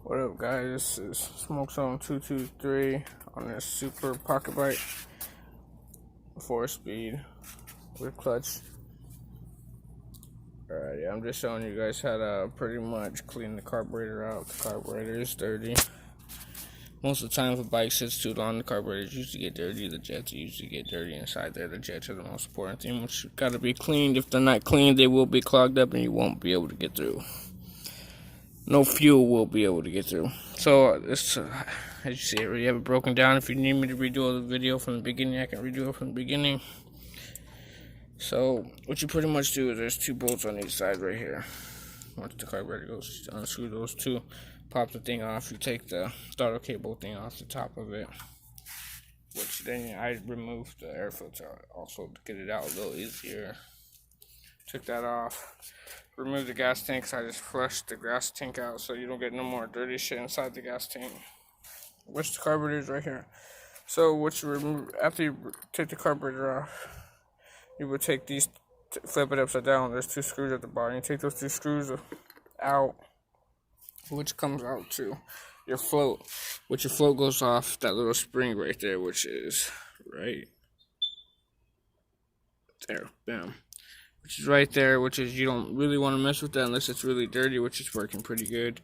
What up, guys? This is Smoke Zone 223 on this super pocket bike, 4-speed with clutch. Alright, I'm just showing you guys how to pretty much clean the carburetor out. The carburetor is dirty. Most of the time, if a bike sits too long, the carburetors usually get dirty. The jets usually get dirty inside there. The jets are the most important thing, which got to be cleaned. If they're not cleaned, they will be clogged up and you won't be able to get through. No fuel will be able to get through. So, this, as you see, I already have it broken down. If you need me to redo the video from the beginning, I can redo it from the beginning. So, what you pretty much do is there's two bolts on each side right here. Once the carburetor goes, unscrew those two, pop the thing off. You take the starter cable thing off the top of it, which then I removed the air filter also to get it out a little easier. Took that off. Remove the gas tank, so I just flushed the gas tank out so you don't get no more dirty shit inside the gas tank. Which the carburetor is right here. So what you remove after you take the carburetor off, you would take these, flip it upside down. There's two screws at the bottom. You take those two screws out, which comes out to your float. Which your float goes off that little spring right there, which is right there. Bam. Which is right there, which is you don't really want to mess with that unless it's really dirty, which is working pretty good.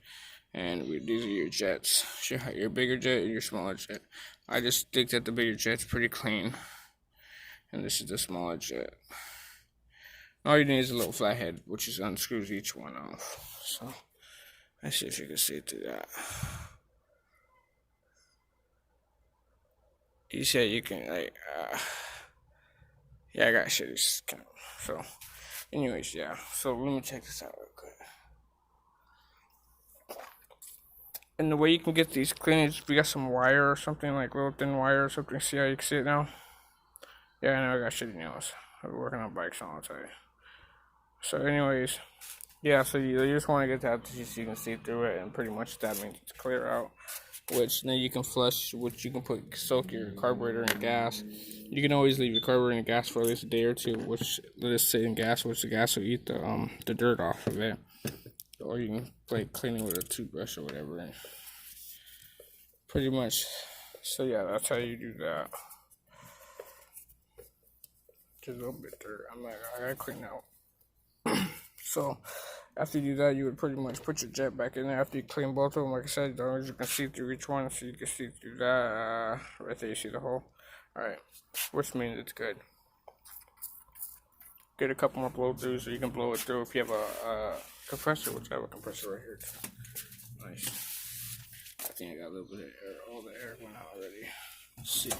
And these are your jets, your bigger jet and your smaller jet. I just think that the bigger jet's pretty clean, and this is the smaller jet. All you need is a little flathead, which is unscrews each one off. So let's see if you can see through that. You said you can yeah, I got shitty skin. So anyways, yeah. So let me check this out real quick. And the way you can get these clean is we got some wire or something, like little thin wire or something. See how you can see it now? Yeah, I know I got shitty nails. I've been working on bikes all the time. So anyways, yeah, so you just want to get that so you can see through it, and pretty much that means it's clear out. Which then you can flush, which you can soak your carburetor in gas. You can always leave your carburetor in gas for at least a day or two, which let it sit in gas, which the gas will eat the dirt off of it. Or you can clean it with a toothbrush or whatever. And pretty much, so yeah, that's how you do that. Just a little bit dirt. I gotta clean out. So after you do that, you would pretty much put your jet back in there after you clean both of them. Like I said, you can see through each one, so you can see through that. Right there, you see the hole. Alright, which means it's good. Get a couple more blow throughs so you can blow it through if you have a compressor, which I have a compressor right here too. Nice. I think I got a little bit of air. All the air went out already. Let's see.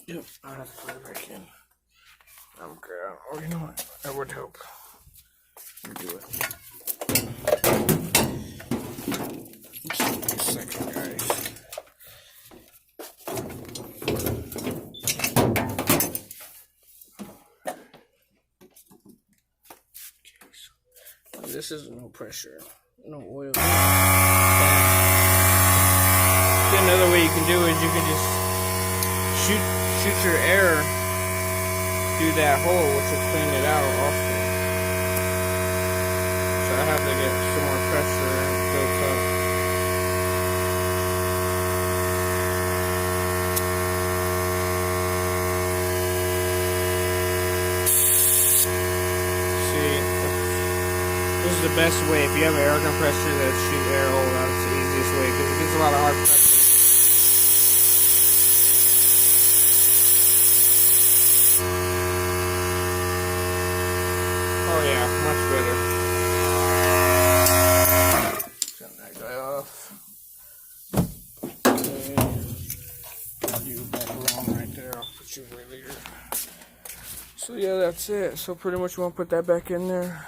Yep, I have to put it back in. I'm good. Oh, you know what? That would help. Let me do it. Just give me a second, guys. Okay, so this is no pressure, no oil. Another way you can do it is you can just shoot your air through that hole, which will clean it out also. So I have to get some more pressure built up. See, this is the best way. If you have an air compressor that shoots air hole, that's the easiest way because it gives a lot of hard pressure. Oh yeah, much better. Turn that guy off. Okay. You back along right there. I'll put you away later. So yeah, that's it. So pretty much you want to put that back in there.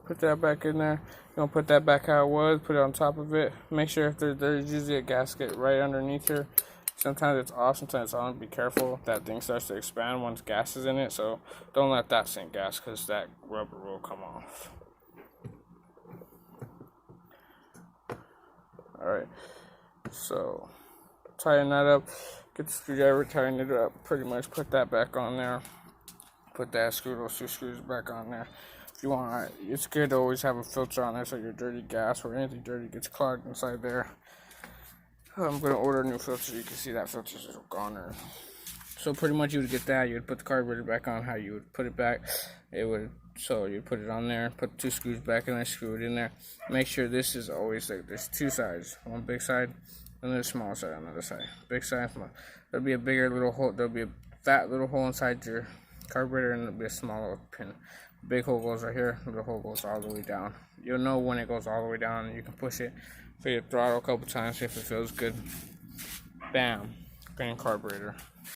Put that back in there. You want to put that back how it was. Put it on top of it. Make sure if there's usually a gasket right underneath here. Sometimes it's off, sometimes it's on. Be careful. That thing starts to expand once gas is in it. So don't let that sink gas because that rubber will come off. Alright. So tighten that up. Get the screwdriver, tighten it up. Pretty much put that back on there. Put that screw, those two screws back on there. If you want, it's good to always have a filter on there so your dirty gas or anything dirty gets clogged inside there. I'm gonna order a new filter. You can see that filter's gone there. So pretty much you would get that. You would put the carburetor back on. How you would put it back, so you put it on there, put 2 screws back in there, screw it in there. Make sure this is always like there's 2 sides, one big side and then a small side on the other side. Big side, small. There'll be a bigger little hole. There'll be a fat little hole inside your carburetor, and there'll be a small little pin. Big hole goes right here. The little hole goes all the way down. You'll know when it goes all the way down, and you can push it for your throttle a couple times if it feels good. Bam, green carburetor.